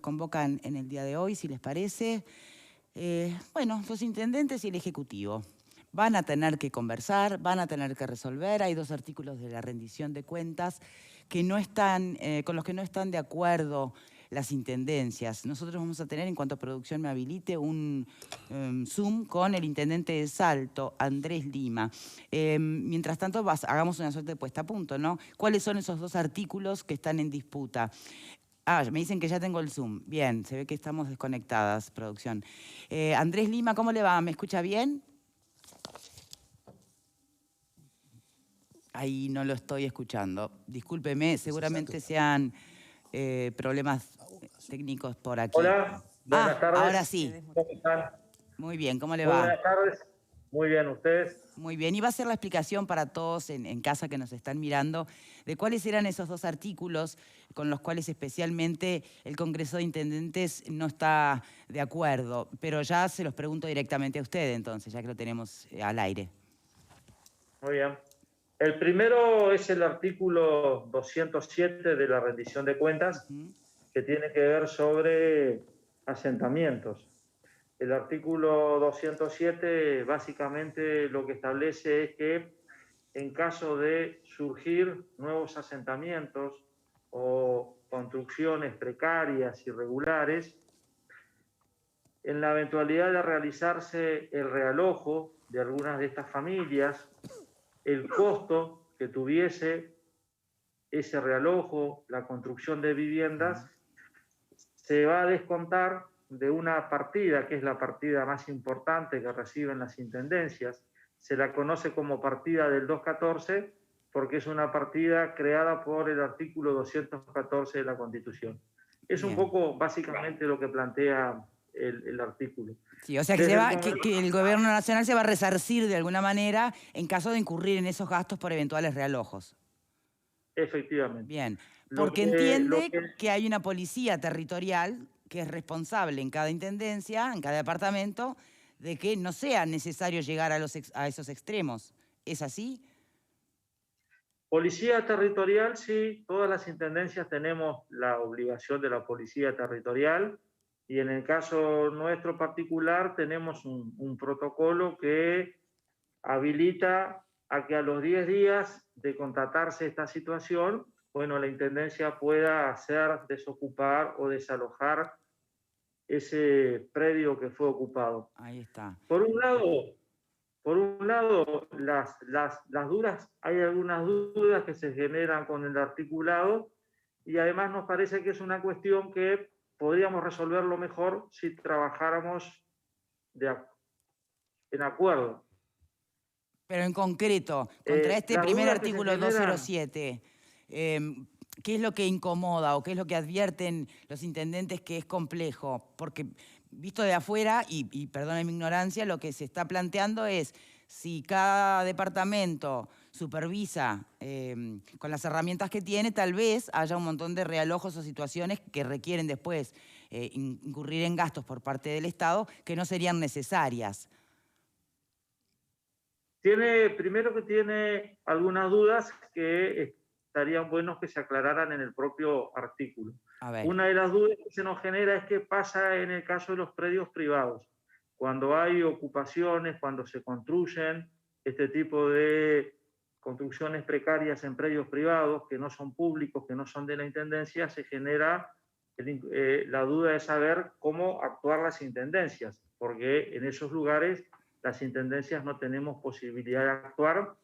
convocan en el día de hoy, si les parece. Bueno, los intendentes y el Ejecutivo van a tener que conversar, van a tener que resolver. Hay 2 artículos de la rendición de cuentas que no están, con los que no están de acuerdo las intendencias. Nosotros vamos a tener, en cuanto a producción me habilite, un Zoom con el intendente de Salto, Andrés Lima. Mientras tanto, hagamos una suerte de puesta a punto, ¿no? ¿Cuáles son esos 2 artículos que están en disputa? Me dicen que ya tengo el Zoom. Bien, se ve que estamos desconectadas, producción. Andrés Lima, ¿cómo le va? ¿Me escucha bien? Ahí no lo estoy escuchando. Discúlpeme, seguramente sean problemas técnicos por aquí. Hola, buenas tardes. Ahora sí. ¿Cómo están? Muy bien, ¿cómo le Muy va? buenas tardes. Muy bien, ¿ustedes? Muy bien, iba a ser la explicación para todos en casa que nos están mirando de cuáles eran esos 2 artículos con los cuales especialmente el Congreso de Intendentes no está de acuerdo. Pero ya se los pregunto directamente a usted entonces, ya que lo tenemos al aire. Muy bien. El primero es el artículo 207 de la rendición de cuentas, que tiene que ver sobre asentamientos. El artículo 207 básicamente lo que establece es que en caso de surgir nuevos asentamientos o construcciones precarias, irregulares, en la eventualidad de realizarse el realojo de algunas de estas familias, el costo que tuviese ese realojo, la construcción de viviendas, se va a descontar de una partida, que es la partida más importante que reciben las intendencias. Se la conoce como partida del 214 porque es una partida creada por el artículo 214 de la Constitución. Es un poco básicamente lo que plantea el artículo. Sí, o sea que el gobierno nacional se va a resarcir de alguna manera en caso de incurrir en esos gastos por eventuales realojos. Efectivamente. Bien, porque entiende que hay una policía territorial que es responsable en cada intendencia, en cada departamento, de que no sea necesario llegar a esos extremos. ¿Es así? Policía territorial, sí, todas las intendencias tenemos la obligación de la policía territorial y en el caso nuestro particular tenemos un protocolo que habilita a que a los 10 días de constatarse esta situación, bueno, la intendencia pueda hacer desocupar o desalojar ese predio que fue ocupado. Ahí está. Por un lado, las dudas, hay algunas dudas que se generan con el articulado y además nos parece que es una cuestión que podríamos resolverlo mejor si trabajáramos en acuerdo. Pero en concreto, contra este primer artículo 207, ¿qué es lo que incomoda o qué es lo que advierten los intendentes que es complejo? Porque visto de afuera, y perdone mi ignorancia, lo que se está planteando es si cada departamento supervisa con las herramientas que tiene, tal vez haya un montón de realojos o situaciones que requieren después incurrir en gastos por parte del Estado que no serían necesarias. Primero que tiene algunas dudas que estarían buenos que se aclararan en el propio artículo. Una de las dudas que se nos genera es qué pasa en el caso de los predios privados. Cuando hay ocupaciones, cuando se construyen este tipo de construcciones precarias en predios privados que no son públicos, que no son de la intendencia, se genera la duda de saber cómo actuar las intendencias, porque en esos lugares las intendencias no tenemos posibilidad de actuar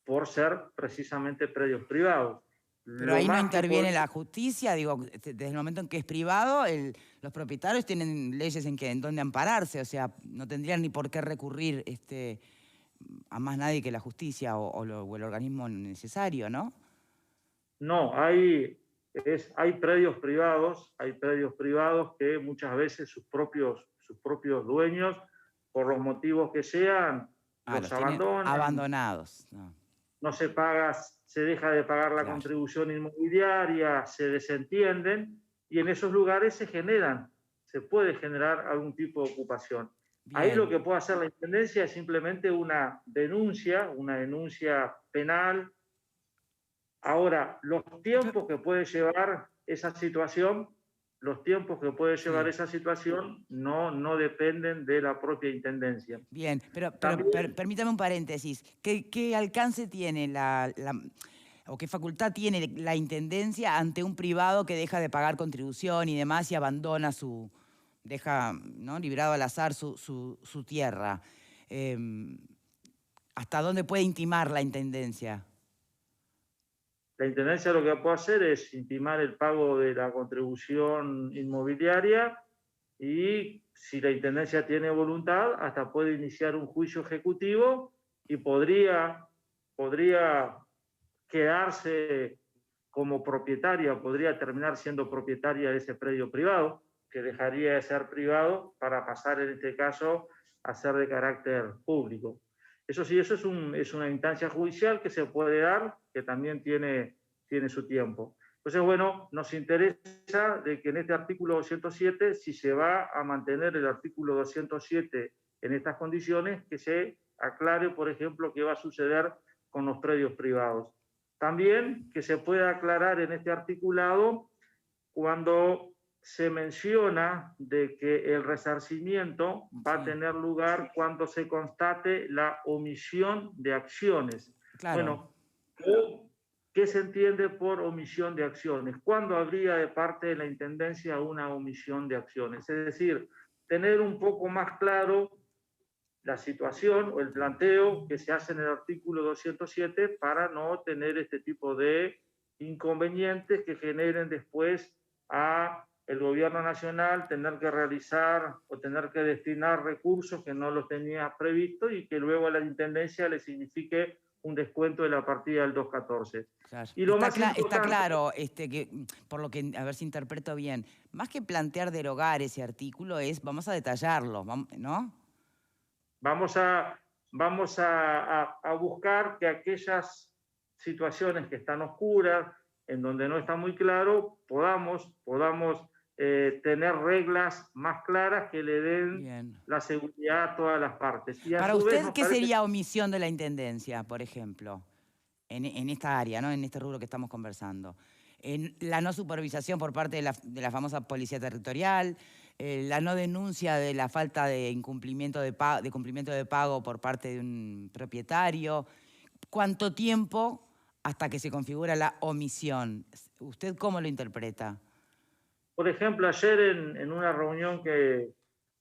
por ser precisamente predios privados. Pero ahí no interviene la justicia, digo, desde el momento en que es privado, los propietarios tienen leyes en donde ampararse, o sea, no tendrían ni por qué recurrir a más nadie que la justicia o el organismo necesario, ¿no? No, hay predios privados que muchas veces sus propios dueños, por los motivos que sean, los abandonan. Abandonados. No se paga, se deja de pagar la contribución inmobiliaria, se desentienden y en esos lugares se puede generar algún tipo de ocupación. Bien. Ahí lo que puede hacer la intendencia es simplemente una denuncia penal. Ahora, los tiempos que puede llevar esa situación los tiempos que puede llevar Sí. esa situación no dependen de la propia Intendencia. Bien, pero También, permítame un paréntesis. ¿Qué alcance tiene o qué facultad tiene la Intendencia ante un privado que deja de pagar contribución y demás y abandona deja, ¿no?, librado al azar su tierra? ¿Hasta dónde puede intimar la Intendencia? la Intendencia lo que puede hacer es intimar el pago de la contribución inmobiliaria y si la Intendencia tiene voluntad, hasta puede iniciar un juicio ejecutivo y podría quedarse como propietaria, podría terminar siendo propietaria de ese predio privado, que dejaría de ser privado para pasar en este caso a ser de carácter público. Eso sí, eso es una instancia judicial que se puede dar, que también tiene su tiempo. Entonces, bueno, nos interesa de que en este artículo 207, si se va a mantener el artículo 207 en estas condiciones, que se aclare, por ejemplo, qué va a suceder con los predios privados. También que se pueda aclarar en este articulado cuando se menciona de que el resarcimiento va a tener lugar cuando se constate la omisión de acciones. Claro. Bueno, ¿qué se entiende por omisión de acciones? ¿Cuándo habría de parte de la Intendencia una omisión de acciones? Es decir, tener un poco más claro la situación o el planteo que se hace en el artículo 207 para no tener este tipo de inconvenientes que generen después a el gobierno nacional tener que realizar o tener que destinar recursos que no los tenía previsto y que luego a la Intendencia le signifique un descuento de la partida del 214. Claro. Y lo más Está importante, claro, que, por lo que, a ver si interpreto bien, más que plantear derogar ese artículo vamos a detallarlo, ¿no? Vamos a buscar que aquellas situaciones que están oscuras, en donde no está muy claro, podamos tener reglas más claras que le den Bien. la seguridad a todas las partes. Y a Para su vez usted, nos ¿qué parece sería omisión de la Intendencia, por ejemplo, en esta área, ¿no?, en este rubro que estamos conversando? En la no supervisación por parte de la famosa policía territorial, la no denuncia de la falta de incumplimiento de cumplimiento de pago por parte de un propietario. ¿Cuánto tiempo hasta que se configura la omisión? ¿Usted cómo lo interpreta? por ejemplo, ayer en una reunión que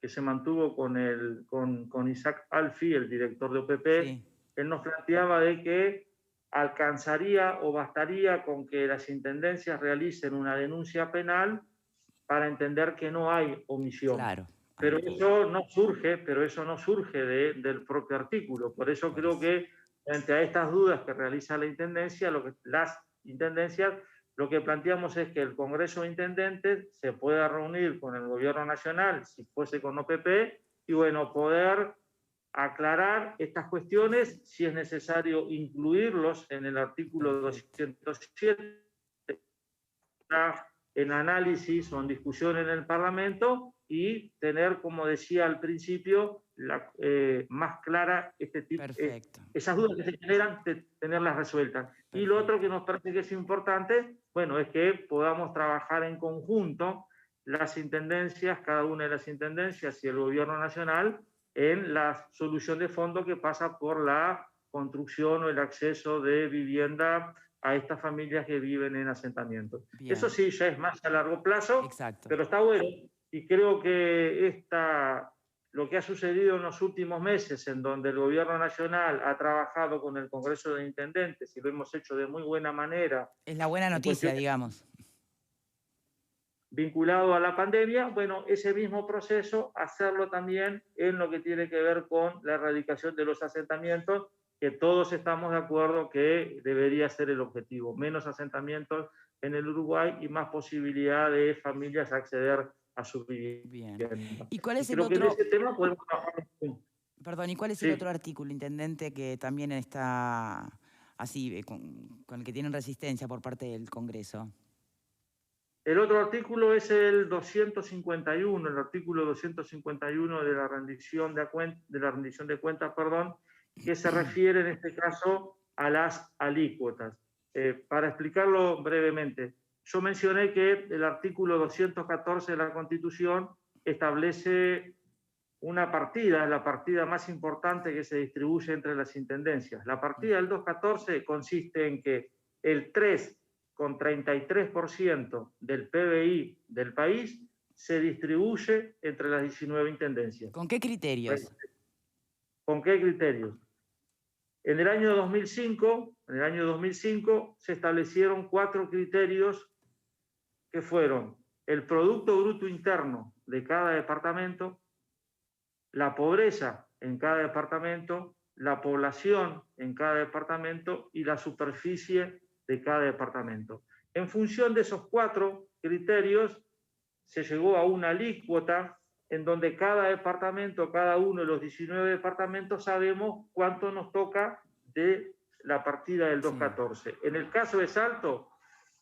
se mantuvo con Isaac Alfi, el director de OPP, Sí, él nos planteaba de que alcanzaría o bastaría con que las intendencias realicen una denuncia penal para entender que no hay omisión. claro. Pero eso no surge del propio artículo. Por eso creo que frente a estas dudas que realiza la Intendencia, las Intendencias, lo que planteamos es que el Congreso de Intendentes se pueda reunir con el Gobierno Nacional, si fuese con OPP, y bueno, poder aclarar estas cuestiones, si es necesario incluirlos en el artículo 207, en análisis o en discusión en el Parlamento y tener, como decía al principio, más clara esas dudas que se generan, tenerlas resueltas. Perfecto. Y lo otro que nos parece que es importante, bueno, es que podamos trabajar en conjunto las intendencias, cada una de las intendencias y el gobierno nacional, en la solución de fondo que pasa por la construcción o el acceso de vivienda a estas familias que viven en asentamientos. Bien. Eso sí, ya es más a largo plazo. Exacto. Pero está bueno y creo que lo que ha sucedido en los últimos meses, en donde el gobierno nacional ha trabajado con el Congreso de Intendentes y lo hemos hecho de muy buena manera. Es la buena noticia, digamos. Vinculado a la pandemia, bueno, ese mismo proceso, hacerlo también en lo que tiene que ver con la erradicación de los asentamientos, que todos estamos de acuerdo que debería ser el objetivo. Menos asentamientos en el Uruguay y más posibilidad de familias acceder a su vivienda. Bien. ¿Y cuál es el creo otro? que en ese tema podemos trabajar. Perdón, ¿y cuál es el otro artículo, intendente, que también está así, con el que tienen resistencia por parte del Congreso? El otro artículo es el 251, el artículo 251 de la rendición de cuentas, que se refiere en este caso a las alícuotas. Para explicarlo brevemente, yo mencioné que el artículo 214 de la Constitución establece una partida, la partida más importante que se distribuye entre las intendencias. La partida del 214 consiste en que el 3,33% del PBI del país se distribuye entre las 19 intendencias. ¿Con qué criterios? ¿Con qué criterios? En el año 2005 se establecieron 4 criterios que fueron el Producto Bruto Interno de cada departamento, la pobreza en cada departamento, la población en cada departamento y la superficie de cada departamento. En función de esos 4 criterios, se llegó a una alícuota en donde cada departamento, cada uno de los 19 departamentos, sabemos cuánto nos toca de la partida del 214. En el caso de Salto,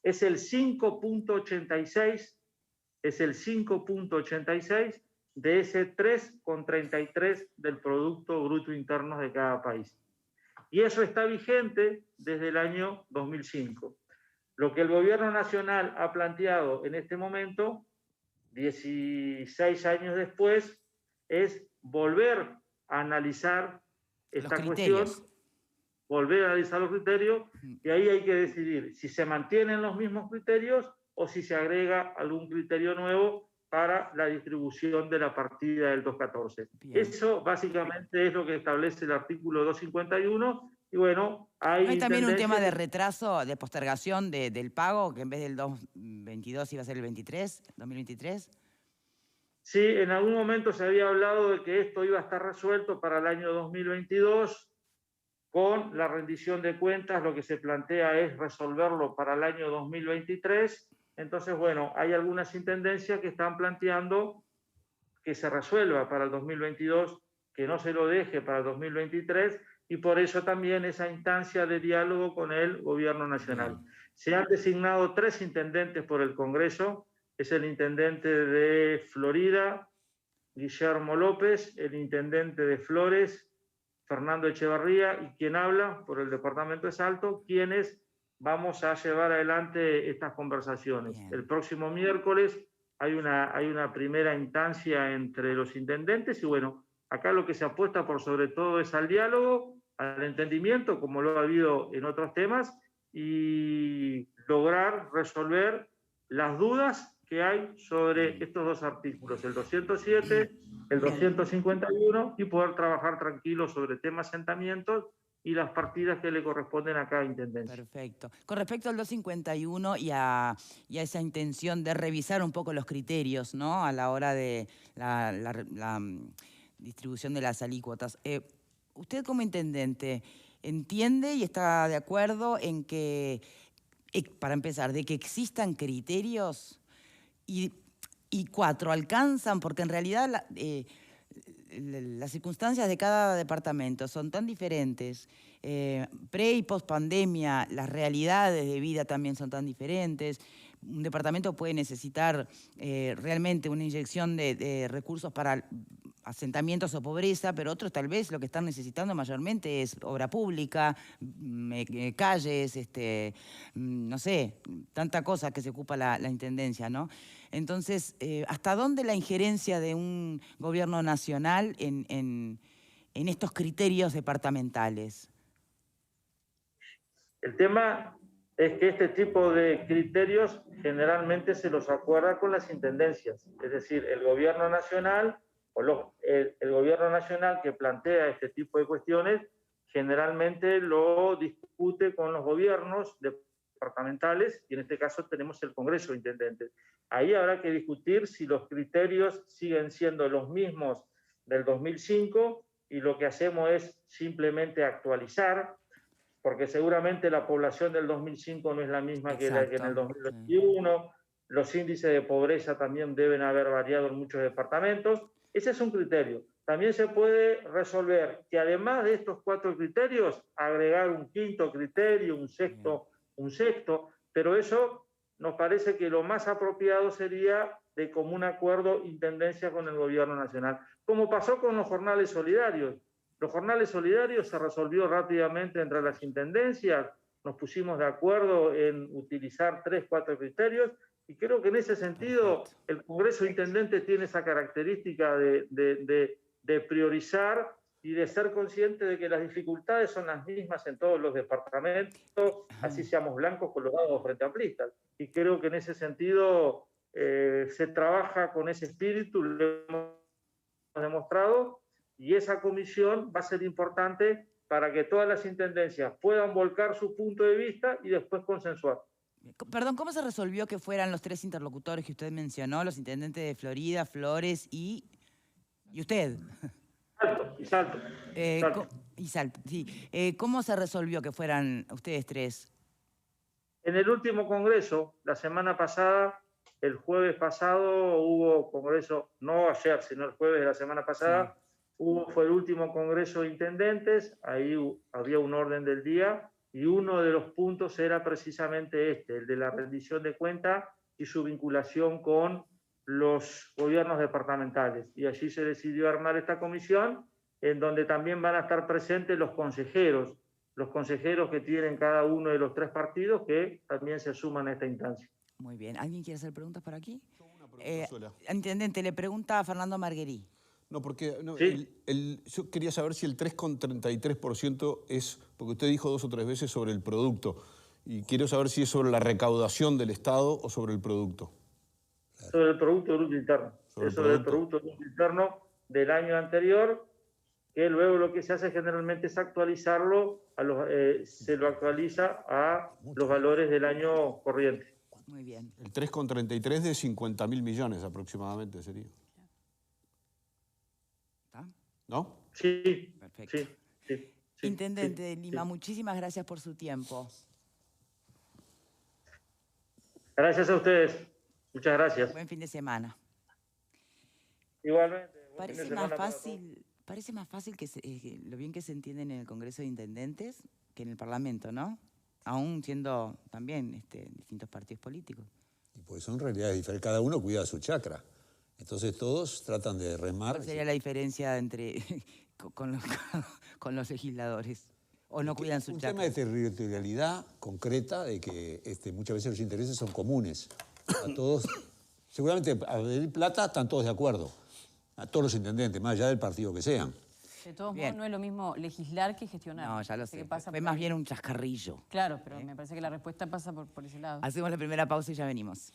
es el 5,86, de ese 3,33 del Producto Bruto Interno de cada país. Y eso está vigente desde el año 2005. Lo que el Gobierno Nacional ha planteado en este momento, 16 años después, es volver a analizar esta cuestión, volver a analizar los criterios, y ahí hay que decidir si se mantienen los mismos criterios o si se agrega algún criterio nuevo para la distribución de la partida del 214. Bien. Eso básicamente es lo que establece el artículo 251, y bueno, hay... ¿No hay también un tema de retraso, de postergación del pago, que en vez del 2022 iba a ser el 2023? Sí, en algún momento se había hablado de que esto iba a estar resuelto para el año 2022, con la rendición de cuentas lo que se plantea es resolverlo para el año 2023, entonces bueno, hay algunas intendencias que están planteando que se resuelva para el 2022, que no se lo deje para el 2023, y por eso también esa instancia de diálogo con el Gobierno Nacional. Se han designado 3 intendentes por el Congreso, es el intendente de Florida, Guillermo López, el intendente de Flores, Fernando Echevarría, y quien habla por el departamento de Salto, quienes vamos a llevar adelante estas conversaciones. Bien. El próximo miércoles hay una primera instancia entre los intendentes, y bueno, acá lo que se apuesta por sobre todo es al diálogo, al entendimiento, como lo ha habido en otros temas, y lograr resolver las dudas que hay sobre estos 2 artículos, el 207, el 251, y poder trabajar tranquilo sobre temas asentamientos y las partidas que le corresponden a cada intendencia. Perfecto. Con respecto al 251 y a esa intención de revisar un poco los criterios, ¿no?, a la hora de la distribución de las alícuotas, usted como intendente, ¿entiende y está de acuerdo en que, para empezar, de que existan criterios? Y 4, ¿alcanzan? Porque en realidad las circunstancias de cada departamento son tan diferentes. Pre y post pandemia, las realidades de vida también son tan diferentes. Un departamento puede necesitar realmente una inyección de recursos para asentamientos o pobreza, pero otros tal vez lo que están necesitando mayormente es obra pública, calles, no sé, tanta cosa que se ocupa la intendencia, ¿no? Entonces, ¿hasta dónde la injerencia de un gobierno nacional en estos criterios departamentales? El tema es que este tipo de criterios generalmente se los acuerda con las intendencias, es decir, el gobierno nacional el gobierno nacional que plantea este tipo de cuestiones generalmente lo discute con los gobiernos departamentales, y en este caso tenemos el Congreso de Intendentes. Ahí habrá que discutir si los criterios siguen siendo los mismos del 2005, y lo que hacemos es simplemente actualizar, porque seguramente la población del 2005 no es la misma que la que en el 2021, los índices de pobreza también deben haber variado en muchos departamentos. Ese es un criterio. También se puede resolver que además de estos 4 criterios, agregar un 5.º criterio, un sexto, pero eso nos parece que lo más apropiado sería de común acuerdo intendencia con el gobierno nacional. Como pasó con los jornales solidarios. Los jornales solidarios se resolvió rápidamente entre las intendencias, nos pusimos de acuerdo en utilizar 3, 4 criterios, y creo que en ese sentido el Congreso de Intendentes tiene esa característica de priorizar y de ser consciente de que las dificultades son las mismas en todos los departamentos, así seamos blancos, colorados o frente amplistas. Y creo que en ese sentido se trabaja con ese espíritu, lo hemos demostrado, y esa comisión va a ser importante para que todas las intendencias puedan volcar su punto de vista y después consensuar. Perdón, ¿cómo se resolvió que fueran los 3 interlocutores que usted mencionó, los intendentes de Florida, Flores y usted? Salto. Y Salto, sí. ¿Cómo se resolvió que fueran ustedes 3? En el último congreso, la semana pasada, el jueves pasado, hubo congreso, no ayer, sino el jueves de la semana pasada, sí. Fue el último congreso de intendentes, ahí había un orden del día, y uno de los puntos era precisamente el de la rendición de cuentas y su vinculación con los gobiernos departamentales. Y allí se decidió armar esta comisión, en donde también van a estar presentes los consejeros que tienen cada uno de los 3 partidos, que también se suman a esta instancia. Muy bien. ¿Alguien quiere hacer preguntas por aquí? Una pregunta sola. Intendente, le pregunta a Fernando Marguerí. No, porque ¿Sí? yo quería saber si el 3,33% es, porque usted dijo 2 o 3 veces sobre el producto, y quiero saber si es sobre la recaudación del Estado o sobre el producto. Sobre el Producto Bruto Interno. Sobre el Producto Bruto Interno del año anterior, que luego lo que se hace generalmente es actualizarlo, se lo actualiza a los valores del año corriente. Muy bien. El 3,33 de 50.000 millones aproximadamente sería. ¿Está? ¿No? Sí. Perfecto. Sí. Intendente de Lima, muchísimas gracias por su tiempo. Gracias a ustedes. Muchas gracias. Buen fin de semana. Igualmente. Parece más fácil que lo bien que se entiende en el Congreso de Intendentes que en el Parlamento, ¿no? Aún siendo también distintos partidos políticos. Y pues son realidades diferentes. Cada uno cuida su chacra. Entonces todos tratan de remar. ¿Cuál sería la diferencia entre con los legisladores? ¿O no cuidan su chacra? Un tema de territorialidad concreta, de que muchas veces los intereses son comunes. A todos, seguramente a pedir plata están todos de acuerdo. A todos los intendentes, más allá del partido que sean. De todos modos, no es lo mismo legislar que gestionar. No, ya lo sé. Fue más bien un chascarrillo. Claro, pero me parece que la respuesta pasa por ese lado. Hacemos la primera pausa y ya venimos.